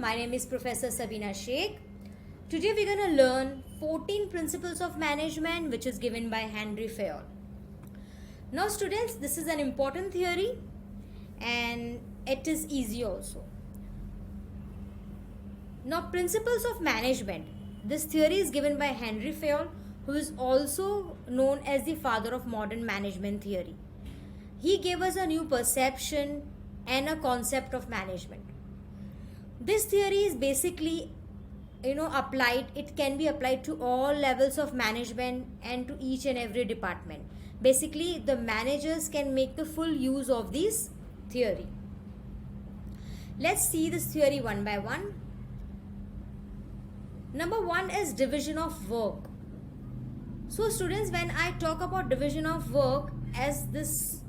My name is Professor Sabina Sheikh. Today we're going to learn 14 Principles of Management, which is given by Henri Fayol. Now students, this is an important theory and it is easy also. Now Principles of Management. This theory is given by Henri Fayol, who is also known as the father of modern management theory. He gave us a new perception and a concept of management. This theory is basically applied. It can be applied to all levels of management and to each and every department. Basically, the managers can make the full use of this theory. Let's see this theory one by one. Number one is division of work. So students, when I talk about division of work, as this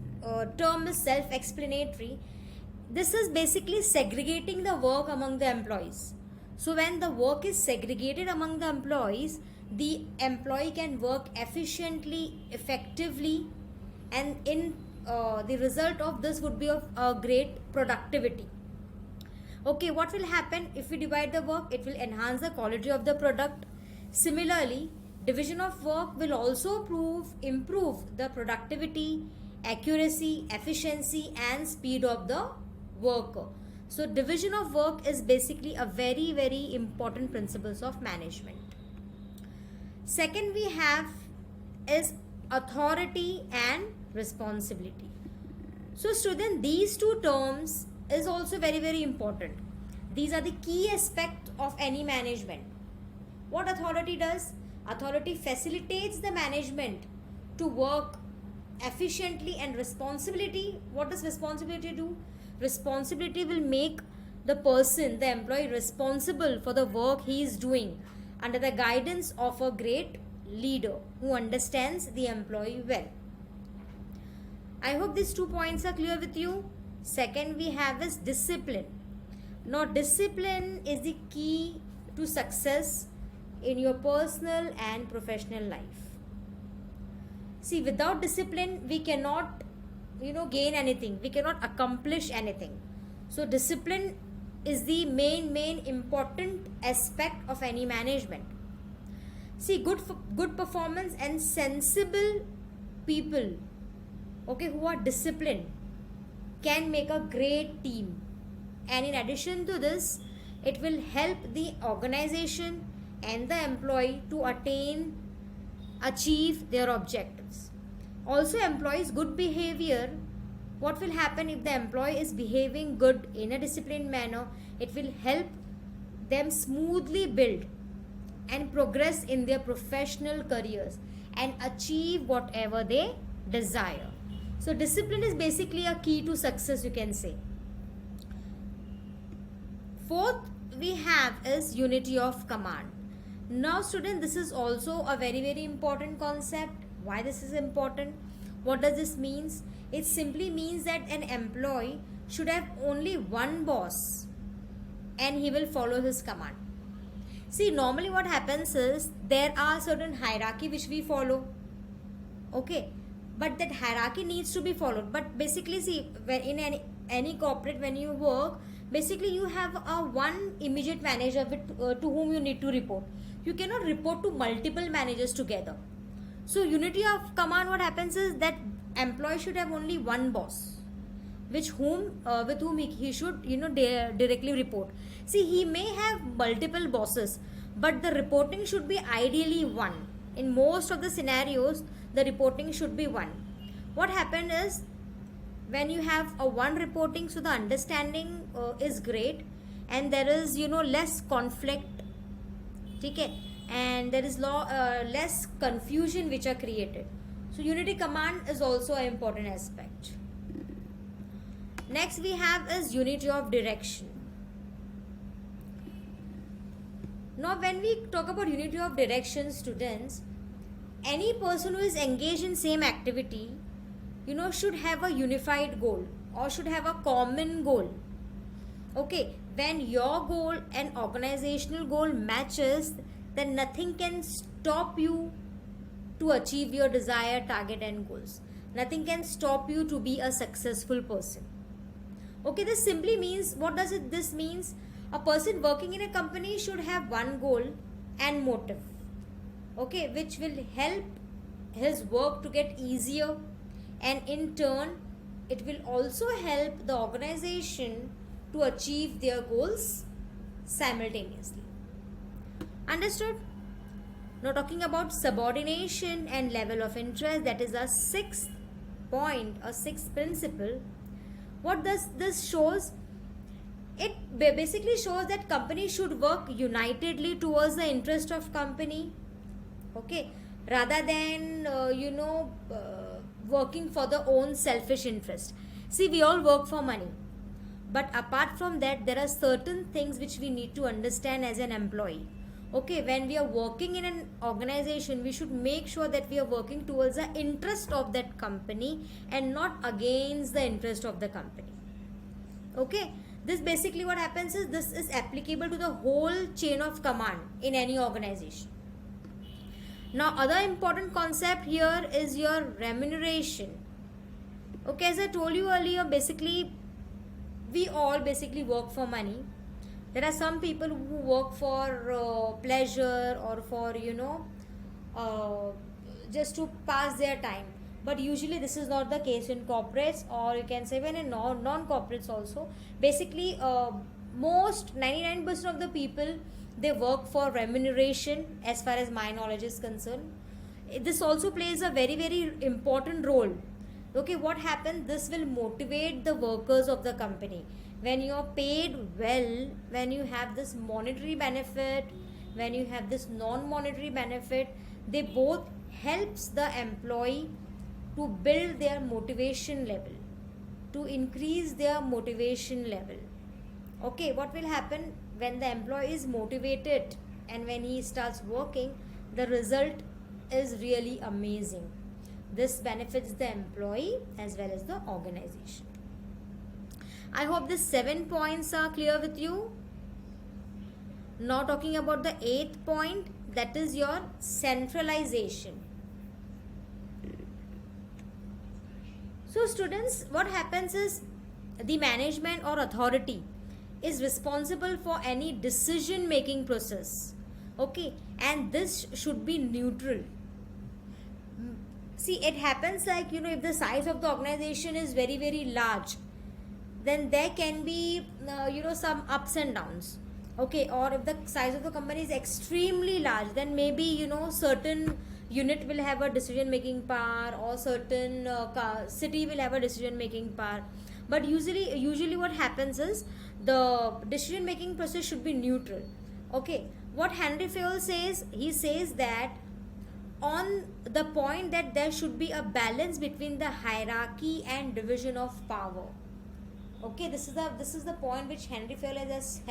term is self-explanatory, this is basically segregating the work among the employees. So when the work is segregated among the employees, the employee can work efficiently, effectively, and in the result of this would be of a great productivity. Okay, what will happen if we divide the work? It will enhance the quality of the product. Similarly, division of work will also improve the productivity, accuracy, efficiency, and speed of the worker. So division of work is basically a very, very important principles of management. Second we have is authority and responsibility. So student, these two terms is also very, very important. These are the key aspects of any management. What authority does? Authority facilitates the management to work efficiently, and responsibility, what does responsibility do? Responsibility will make the person, the employee, responsible for the work he is doing under the guidance of a great leader who understands the employee well. I hope these 2 points are clear with you. Second we have is discipline. Now discipline is the key to success in your personal and professional life. See, without discipline we cannot gain anything, we cannot accomplish anything. So discipline is the main important aspect of any management. See, good performance and sensible people, who are disciplined, can make a great team. And in addition to this, it will help the organization and the employee to achieve their objectives. Also, employees' good behavior, what will happen if the employee is behaving good in a disciplined manner? It will help them smoothly build and progress in their professional careers and achieve whatever they desire. So discipline is basically a key to success, you can say. Fourth we have is unity of command. Now student, this is also a very, very important concept. Why this is important? What does this mean? It simply means that an employee should have only one boss and he will follow his command. See, normally what happens is there are certain hierarchy which we follow. Okay, but that hierarchy needs to be followed. But basically, see, when in any corporate, when you work, basically you have a one immediate manager to whom you need to report. You cannot report to multiple managers together. So unity of command, what happens is that employee should have only one boss, with whom he should directly report. See, he may have multiple bosses, but the reporting should be ideally one. In most of the scenarios, the reporting should be one. What happened is, when you have a one reporting, so the understanding is great, and there is less conflict, okay, and there is less confusion which are created. So unity command is also an important aspect. Next we have is unity of direction. Now when we talk about unity of direction, students, any person who is engaged in same activity should have a unified goal or should have a common goal. Okay, when your goal and organizational goal matches, then nothing can stop you to achieve your desired target and goals. Nothing can stop you to be a successful person. Okay, this simply means, what does this means? A person working in a company should have one goal and motive, okay, which will help his work to get easier, and in turn it will also help the organization to achieve their goals simultaneously. Understood? Now talking about subordination and level of interest, that is a sixth point, a sixth principle. What does this shows? It basically shows that company should work unitedly towards the interest of company, okay, rather than working for the own selfish interest. See, we all work for money, but apart from that, there are certain things which we need to understand as an employee. Okay, when we are working in an organization, we should make sure that we are working towards the interest of that company and not against the interest of the company. Okay, this basically what happens is this is applicable to the whole chain of command in any organization. Now, other important concept here is your remuneration. Okay, as I told you earlier, basically we all basically work for money. There are some people who work for pleasure or for just to pass their time, but usually this is not the case in corporates, or you can say even in non-corporates also. Basically most 99% of the people, they work for remuneration, as far as my knowledge is concerned. This also plays a very, very important role. Okay, what happens, this will motivate the workers of the company. When you are paid well, when you have this monetary benefit, when you have this non-monetary benefit, they both helps the employee to build their motivation level, to increase their motivation level. Okay, what will happen when the employee is motivated and when he starts working, the result is really amazing. This benefits the employee as well as the organization. I hope these 7 points are clear with you. Now talking about the 8th point, that is your centralization. So students, what happens is the management or authority is responsible for any decision making process. Okay, and this should be neutral. See, it happens like, if the size of the organization is very, very large, then there can be some ups and downs. Okay, or if the size of the company is extremely large, then maybe certain unit will have a decision making power, or certain city will have a decision making power. But usually what happens is the decision making process should be neutral. Okay, what Henri Fayol says, he says that on the point that there should be a balance between the hierarchy and division of power. Okay, this is the point which Henri Fayol has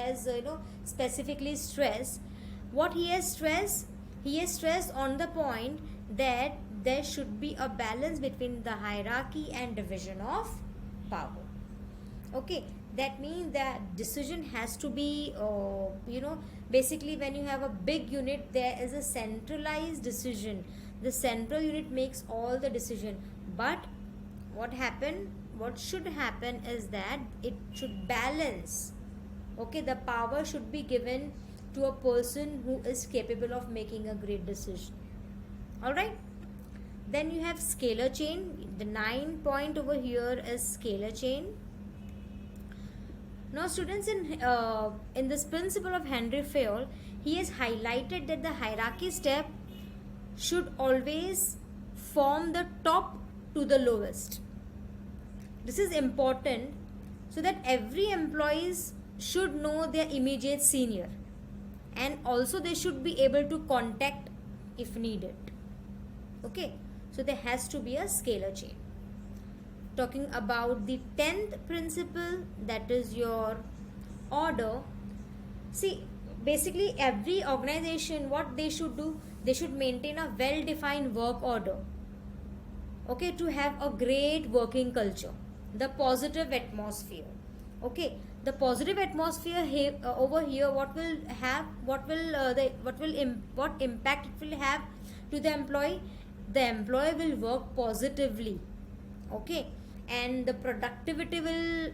specifically stressed. What he has stressed on the point that there should be a balance between the hierarchy and division of power. Okay, that means that decision has to be basically when you have a big unit, there is a centralized decision. The central unit makes all the decision, but what should happen is that it should balance. Okay, the power should be given to a person who is capable of making a great decision. Alright, then you have scalar chain. The 9th point over here is scalar chain. Now students, in this principle of Henri Fayol, he has highlighted that the hierarchy step should always form the top to the lowest. This is important so that every employee should know their immediate senior, and also they should be able to contact if needed. Okay, so there has to be a scalar chain. Talking about the 10th principle, that is your order. See, basically every organization, what they should do, they should maintain a well-defined work order. Okay, to have a great working culture, the positive atmosphere. Okay, the positive atmosphere over here, what impact it will have to the employee? The employee will work positively. Okay, and the productivity will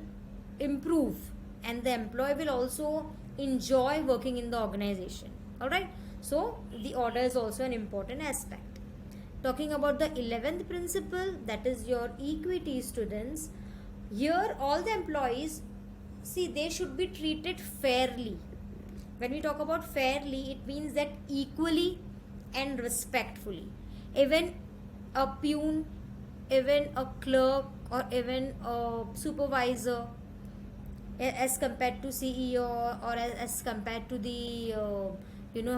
improve, and the employee will also enjoy working in the organization. All right, so the order is also an important aspect. Talking about the 11th principle, that is your equity, students. Here all the employees, see, they should be treated fairly. When we talk about fairly, it means that equally and respectfully. Even a peon, even a clerk, or even a supervisor, as compared to CEO, or as compared to the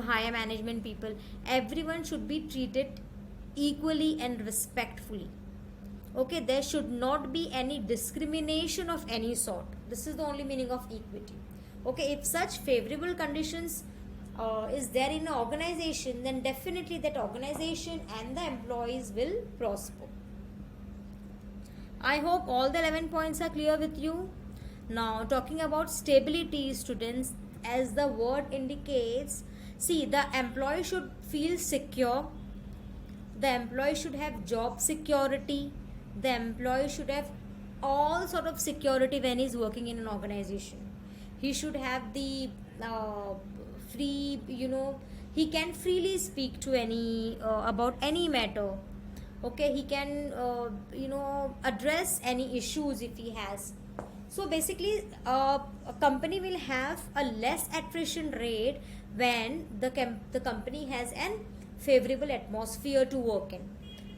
higher management people, everyone should be treated equally and respectfully. Okay, there should not be any discrimination of any sort. This is the only meaning of equity. Okay, if such favorable conditions is there in an organization, then definitely that organization and the employees will prosper. I hope all the 11 points are clear with you. Now, talking about stability, students, as the word indicates, see, the employee should feel secure, the employee should have job security, the employee should have all sort of security when he's working in an organization. He should have the free, he can freely speak to any about any matter. Okay, he can address any issues if he has. So basically, a company will have a less attrition rate when the company has an favorable atmosphere to work in,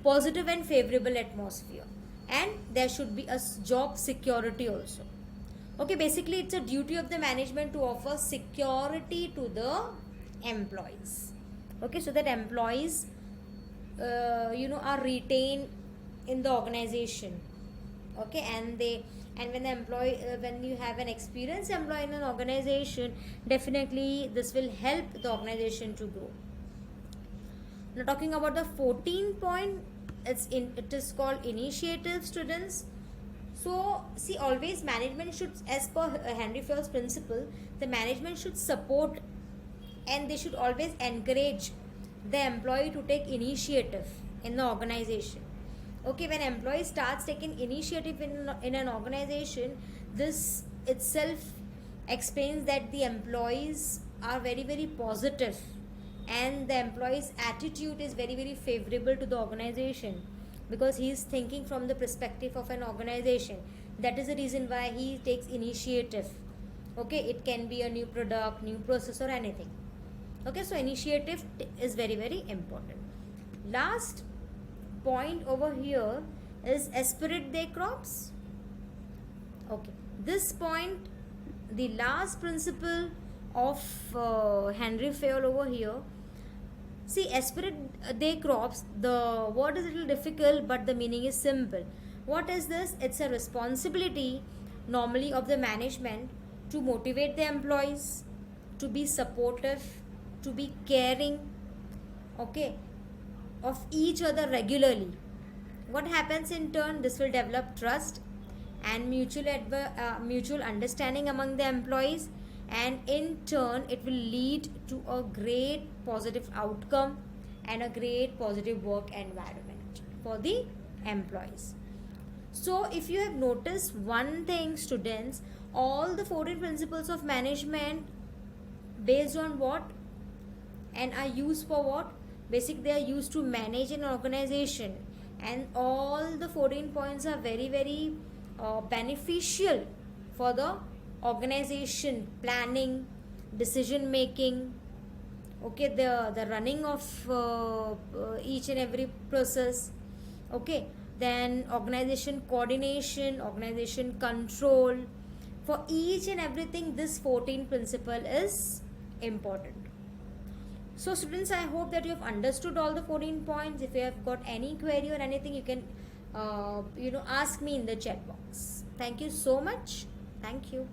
positive and favorable atmosphere, and there should be a job security also. Okay, basically it's a duty of the management to offer security to the employees. Okay, so that employees are retained in the organization. Okay, and when the employee when you have an experienced employee in an organization, definitely this will help the organization to grow. Now, talking about the 14th point, it is called initiative, students. So see, always management should, as per Henri Fayol's principle, the management should support and they should always encourage the employee to take initiative in the organization. Okay, when employee starts taking initiative in an organization, this itself explains that the employees are very, very positive and the employee's attitude is very, very favorable to the organization, because he is thinking from the perspective of an organization. That is the reason why he takes initiative. Okay, it can be a new product, new process, or anything. Okay, so initiative is very, very important. Last point over here is esprit de corps. Okay, this point, the last principle of Henri Fayol over here. See, esprit de corps, the word is a little difficult, but the meaning is simple. What is this? It's a responsibility normally of the management to motivate the employees, to be supportive, to be caring, okay, of each other regularly. What happens in turn? This will develop trust and mutual understanding among the employees, and in turn it will lead to a great positive outcome and a great positive work environment for the employees. So if you have noticed one thing, students, all the 14 principles of management based on what and are used for what? Basically, they are used to manage an organization, and all the 14 points are very, very beneficial for the organization planning, decision making, okay, the running of each and every process, okay, then organization coordination, organization control. For each and everything, this 14 principle is important. So students, I hope that you have understood all the 14 points. If you have got any query or anything, you can ask me in the chat box. Thank you so much. Thank you.